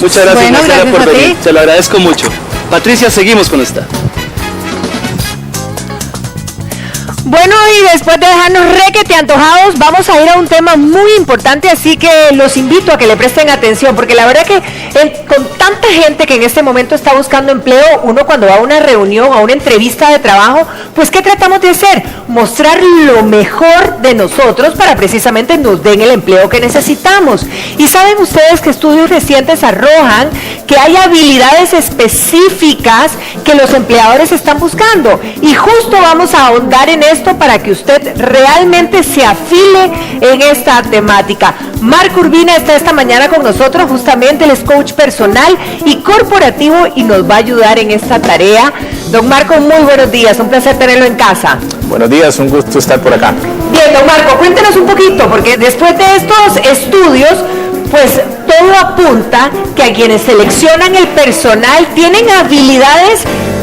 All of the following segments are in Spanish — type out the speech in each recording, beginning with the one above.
Muchas gracias, bueno, Marcela, gracias por a venir. ti. Se lo agradezco mucho. Patricia, seguimos con esta. Bueno, y después de dejarnos requete antojados, vamos a ir a un tema muy importante, así que los invito a que le presten atención, porque la verdad que con tanta gente que en este momento está buscando empleo, uno cuando va a una reunión, a una entrevista de trabajo, pues ¿qué tratamos de hacer? Mostrar lo mejor de nosotros para precisamente nos den el empleo que necesitamos. Y saben ustedes que estudios recientes arrojan que hay habilidades específicas que los empleadores están buscando, y justo vamos a ahondar en esto para que usted realmente se afile en esta temática. Marco Urbina está esta mañana con nosotros, justamente él es coach personal y corporativo y nos va a ayudar en esta tarea. Don Marco, muy buenos días, un placer tenerlo en casa. Buenos días, un gusto estar por acá. Bien, don Marco, cuéntenos un poquito, porque después de estos estudios, pues todo apunta que a quienes seleccionan el personal tienen habilidades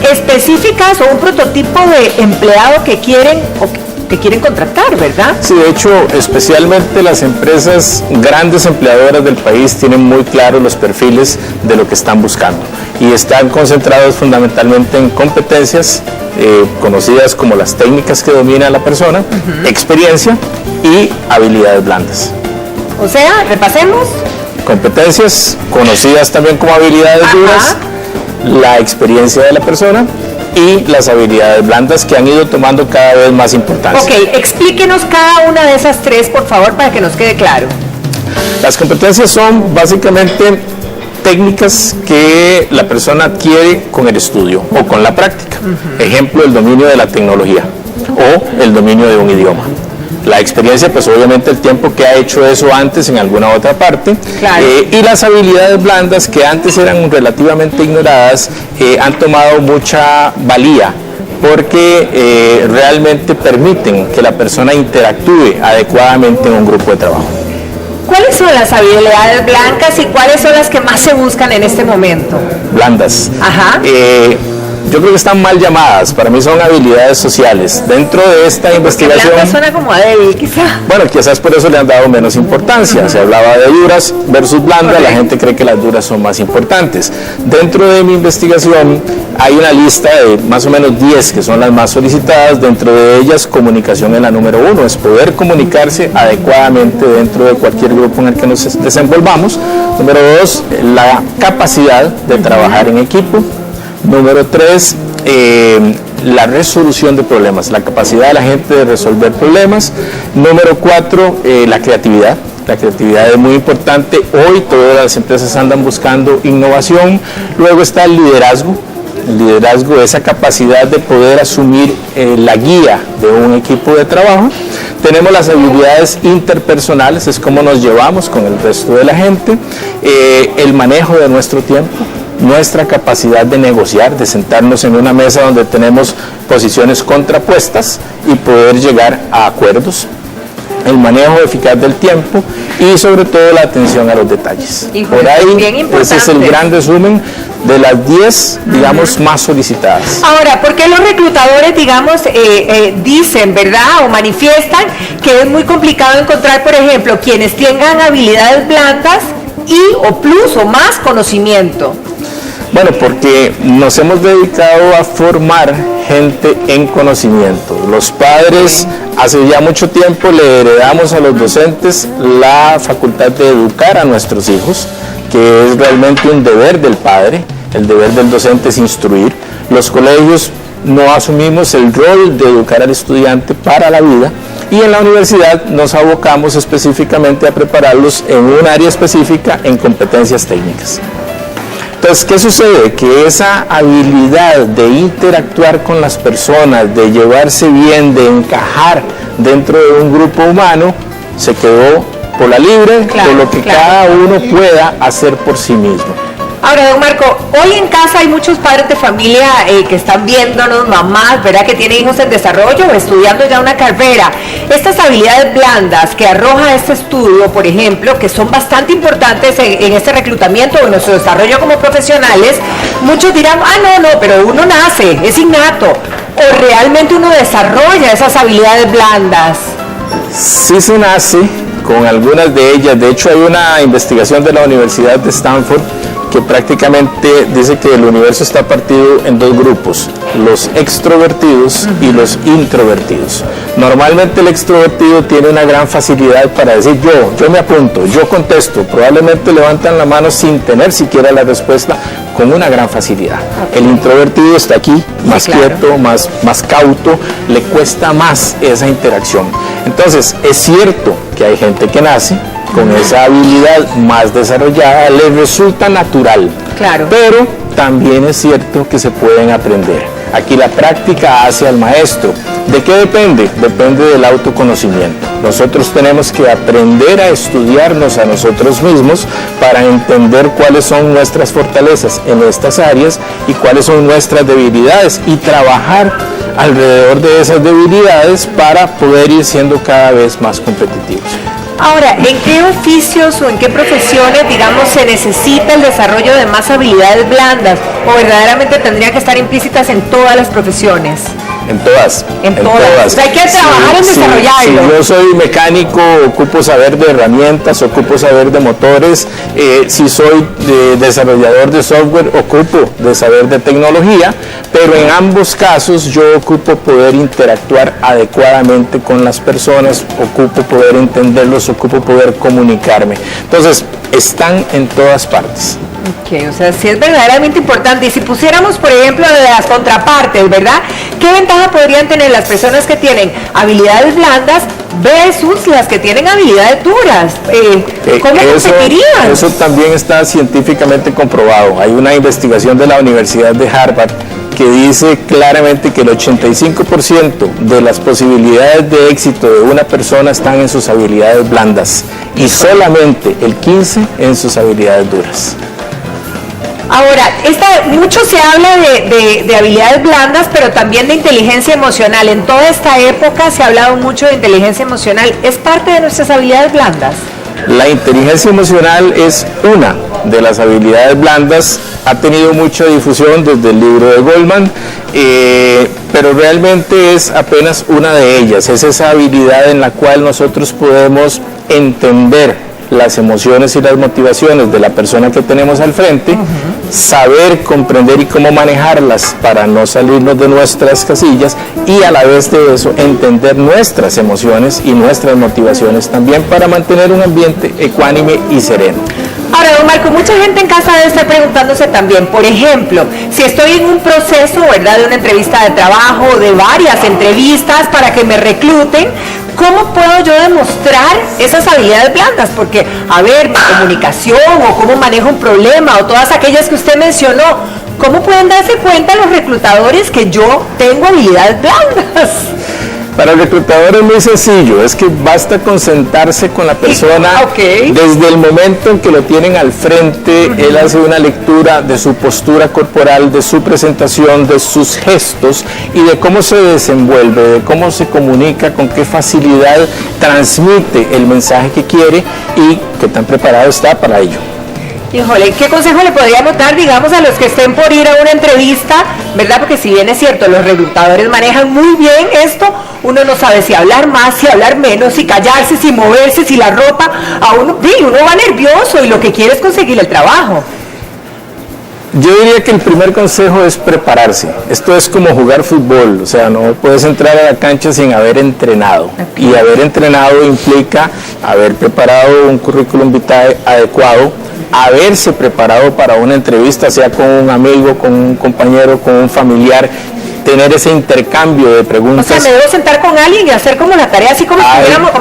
específicas o un prototipo de empleado que quieren contratar, ¿verdad? Sí, de hecho, especialmente las empresas grandes empleadoras del país tienen muy claros los perfiles de lo que están buscando y están concentrados fundamentalmente en competencias conocidas como las técnicas que domina la persona, experiencia y habilidades blandas. O sea, repasemos. Competencias conocidas también como habilidades duras, la experiencia de la persona y las habilidades blandas que han ido tomando cada vez más importancia. Ok, explíquenos cada una de esas tres, por favor, para que nos quede claro. Las competencias son básicamente técnicas que la persona adquiere con el estudio o con la práctica. Ejemplo, el dominio de la tecnología o el dominio de un idioma. La experiencia, pues obviamente el tiempo que ha hecho eso antes en alguna otra parte. Claro. Y las habilidades blandas que antes eran relativamente ignoradas han tomado mucha valía porque realmente permiten que la persona interactúe adecuadamente en un grupo de trabajo. ¿Cuáles son las habilidades blancas y cuáles son las que más se buscan en este momento? Blandas. Ajá. Yo creo que están mal llamadas, para mí son habilidades sociales. Dentro de esta investigación... Blanca suena como a débil, quizá. Bueno, quizás por eso le han dado menos importancia. Se hablaba de duras versus blandas, la gente cree que las duras son más importantes. Dentro de mi investigación hay una lista de más o menos 10 que son las más solicitadas. Dentro de ellas, comunicación es la número 1, es poder comunicarse adecuadamente dentro de cualquier grupo en el que nos desenvolvamos. Número 2, la capacidad de trabajar en equipo. Número 3, la resolución de problemas, la capacidad de la gente de resolver problemas. Número 4, la creatividad. La creatividad es muy importante. Hoy todas las empresas andan buscando innovación. Luego está el liderazgo. El liderazgo, esa capacidad de poder asumir la guía de un equipo de trabajo. Tenemos las habilidades interpersonales, es cómo nos llevamos con el resto de la gente. El manejo de nuestro tiempo. Nuestra capacidad de negociar, de sentarnos en una mesa donde tenemos posiciones contrapuestas y poder llegar a acuerdos, el manejo eficaz del tiempo y sobre todo la atención a los detalles. Por ahí, ese es el gran resumen de las 10, digamos, más solicitadas. Ahora, ¿por qué los reclutadores, digamos, dicen, verdad, o manifiestan que es muy complicado encontrar, por ejemplo, quienes tengan habilidades blandas y o plus o más conocimiento? Bueno, porque nos hemos dedicado a formar gente en conocimiento. Los padres, hace ya mucho tiempo le heredamos a los docentes la facultad de educar a nuestros hijos, que es realmente un deber del padre. El deber del docente es instruir. Los colegios no asumimos el rol de educar al estudiante para la vida, y en la universidad nos abocamos específicamente a prepararlos en un área específica en competencias técnicas. Entonces, ¿qué sucede? Que esa habilidad de interactuar con las personas, de llevarse bien, de encajar dentro de un grupo humano, se quedó por la libre, por lo que cada uno pueda hacer por sí mismo. Ahora, don Marco, hoy en casa hay muchos padres de familia que están viéndonos, mamás, ¿verdad?, que tienen hijos en desarrollo o estudiando ya una carrera. Estas habilidades blandas que arroja este estudio, por ejemplo, que son bastante importantes en este reclutamiento o en nuestro desarrollo como profesionales, muchos dirán, no, pero uno nace, es innato, o realmente uno desarrolla esas habilidades blandas. Sí se nace con algunas de ellas. De hecho, hay una investigación de la Universidad de Stanford que prácticamente dice que el universo está partido en dos grupos, los extrovertidos y los introvertidos. Normalmente el extrovertido tiene una gran facilidad para decir yo me apunto, yo contesto, probablemente levantan la mano sin tener siquiera la respuesta, con una gran facilidad. El introvertido está aquí, más quieto, más cauto, le cuesta más esa interacción. Entonces, es cierto que hay gente que nace con esa habilidad más desarrollada, le resulta natural, pero también es cierto que se pueden aprender. Aquí la práctica hace al maestro. ¿De qué depende? Depende del autoconocimiento. Nosotros tenemos que aprender a estudiarnos a nosotros mismos para entender cuáles son nuestras fortalezas en estas áreas y cuáles son nuestras debilidades y trabajar alrededor de esas debilidades para poder ir siendo cada vez más competitivos. Ahora, ¿en qué oficios o en qué profesiones, digamos, se necesita el desarrollo de más habilidades blandas o verdaderamente tendrían que estar implícitas en todas las profesiones? En todas. En todas. O sea, hay que trabajar en desarrollarlo. Si yo soy mecánico, ocupo saber de herramientas, ocupo saber de motores. Si soy desarrollador de software, ocupo de saber de tecnología. Pero en ambos casos yo ocupo poder interactuar adecuadamente con las personas, ocupo poder entenderlos, ocupo poder comunicarme. Entonces, están en todas partes. Ok, o sea, sí es verdaderamente importante. Y si pusiéramos, por ejemplo, de las contrapartes, ¿verdad? ¿Qué ventaja podrían tener las personas que tienen habilidades blandas versus las que tienen habilidades duras? ¿Cómo competirían? Eso también está científicamente comprobado. Hay una investigación de la Universidad de Harvard que dice claramente que el 85% de las posibilidades de éxito de una persona están en sus habilidades blandas y solamente el 15% en sus habilidades duras. Ahora, mucho se habla de habilidades blandas, pero también de inteligencia emocional. En toda esta época se ha hablado mucho de inteligencia emocional. ¿Es parte de nuestras habilidades blandas? La inteligencia emocional es una de las habilidades blandas, ha tenido mucha difusión desde el libro de Goldman, pero realmente es apenas una de ellas. Es esa habilidad en la cual nosotros podemos entender las emociones y las motivaciones de la persona que tenemos al frente, saber, comprender y cómo manejarlas para no salirnos de nuestras casillas y a la vez de eso entender nuestras emociones y nuestras motivaciones también para mantener un ambiente ecuánime y sereno. Ahora, don Marco, mucha gente en casa debe estar preguntándose también, por ejemplo, si estoy en un proceso, ¿verdad?, de una entrevista de trabajo, de varias entrevistas para que me recluten, ¿cómo puedo yo demostrar esas habilidades blandas? Porque, a ver, comunicación o cómo manejo un problema o todas aquellas que usted mencionó, ¿cómo pueden darse cuenta los reclutadores que yo tengo habilidades blandas? Para el reclutador es muy sencillo, es que basta con sentarse con la persona desde el momento en que lo tienen al frente, él hace una lectura de su postura corporal, de su presentación, de sus gestos y de cómo se desenvuelve, de cómo se comunica, con qué facilidad transmite el mensaje que quiere y qué tan preparado está para ello. Híjole, ¿qué consejo le podríamos dar, digamos, a los que estén por ir a una entrevista, verdad? Porque si bien es cierto, los reclutadores manejan muy bien esto, uno no sabe si hablar más, si hablar menos, si callarse, si moverse, si la ropa, uno va nervioso y lo que quiere es conseguir el trabajo. Yo diría que el primer consejo es prepararse. Esto es como jugar fútbol, o sea, no puedes entrar a la cancha sin haber entrenado. Y haber entrenado implica haber preparado un currículum vitae adecuado, haberse preparado para una entrevista, sea con un amigo, con un compañero, con un familiar, tener ese intercambio de preguntas. O sea, me debo sentar con alguien y hacer como la tarea, así como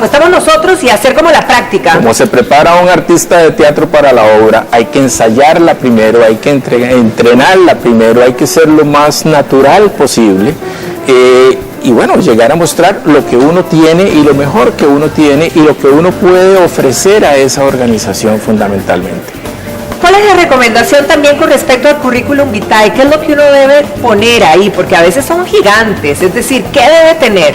estamos nosotros, y hacer como la práctica. Como se prepara un artista de teatro para la obra, hay que ensayarla primero, hay que entrenarla primero, hay que ser lo más natural posible. Y bueno, llegar a mostrar lo que uno tiene y lo mejor que uno tiene y lo que uno puede ofrecer a esa organización fundamentalmente. ¿Cuál es la recomendación también con respecto al currículum vitae? ¿Qué es lo que uno debe poner ahí? Porque a veces son gigantes, es decir, ¿qué debe tener?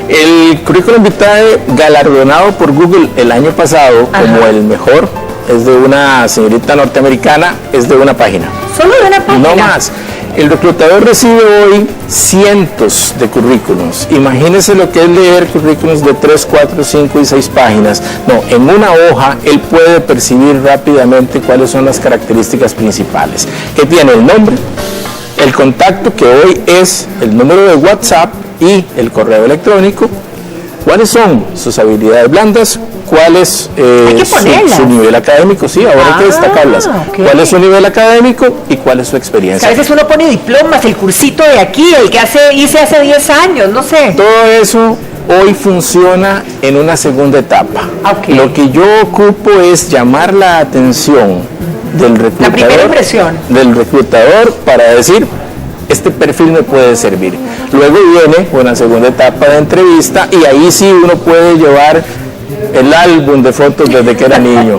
El currículum vitae galardonado por Google el año pasado como el mejor es de una señorita norteamericana, es de una página. ¿Solo de una página? No más. El reclutador recibe hoy cientos de currículums. Imagínese lo que es leer currículums de 3, 4, 5 y 6 páginas. No, en una hoja él puede percibir rápidamente cuáles son las características principales. Que tiene el nombre, el contacto, que hoy es el número de WhatsApp, y el correo electrónico. ¿Cuáles son sus habilidades blandas? ¿Cuál es su nivel académico? Sí, ahora hay que destacarlas. Okay. ¿Cuál es su nivel académico y cuál es su experiencia? A veces uno pone diplomas, el cursito de aquí, el que hice hace 10 años, no sé. Todo eso hoy funciona en una segunda etapa. Okay. Lo que yo ocupo es llamar la atención del reclutador. La primera impresión. Del reclutador para decir, este perfil me puede servir. Luego viene una segunda etapa de entrevista y ahí sí uno puede llevar el álbum de fotos desde que era niño.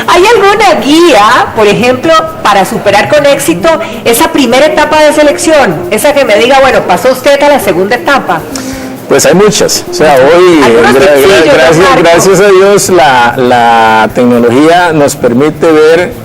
¿Hay alguna guía, por ejemplo, para superar con éxito esa primera etapa de selección? Esa que me diga, bueno, pasó usted a la segunda etapa. Pues hay muchas. O sea, hoy, gracias a Dios, la tecnología nos permite ver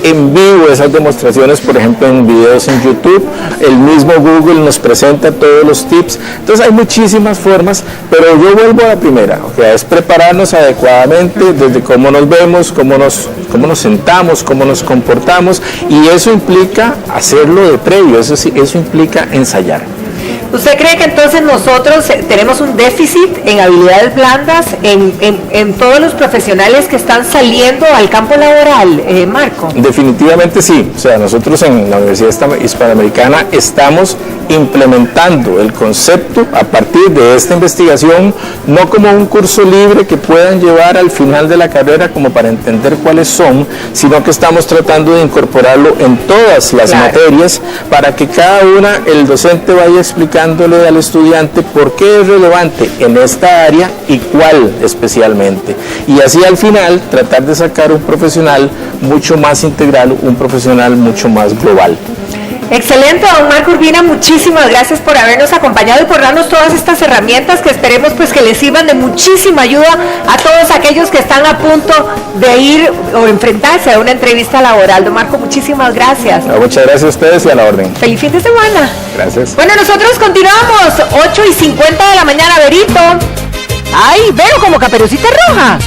en vivo esas demostraciones, por ejemplo en videos en YouTube. El mismo Google nos presenta todos los tips. Entonces hay muchísimas formas, pero yo vuelvo a la primera, o sea, es prepararnos adecuadamente desde cómo nos vemos, cómo nos sentamos, cómo nos comportamos, y eso implica hacerlo de previo, eso implica ensayar. ¿Usted cree que entonces nosotros tenemos un déficit en habilidades blandas en todos los profesionales que están saliendo al campo laboral, Marco? Definitivamente sí. O sea, nosotros en la Universidad Hispanoamericana estamos implementando el concepto a partir de esta investigación, no como un curso libre que puedan llevar al final de la carrera como para entender cuáles son, sino que estamos tratando de incorporarlo en todas las materias para que cada una el docente vaya explicándole al estudiante por qué es relevante en esta área y cuál especialmente. Y así al final tratar de sacar un profesional mucho más integral, un profesional mucho más global. Excelente, don Marco Urbina, muchísimas gracias por habernos acompañado y por darnos todas estas herramientas que esperemos pues que les sirvan de muchísima ayuda a todos aquellos que están a punto de ir o enfrentarse a una entrevista laboral. Don Marco, muchísimas gracias. Muchas gracias a ustedes y a la orden. Feliz fin de semana. Gracias. Bueno, nosotros continuamos, 8:50 de la mañana, Verito. Ay, veo como Caperucita Roja.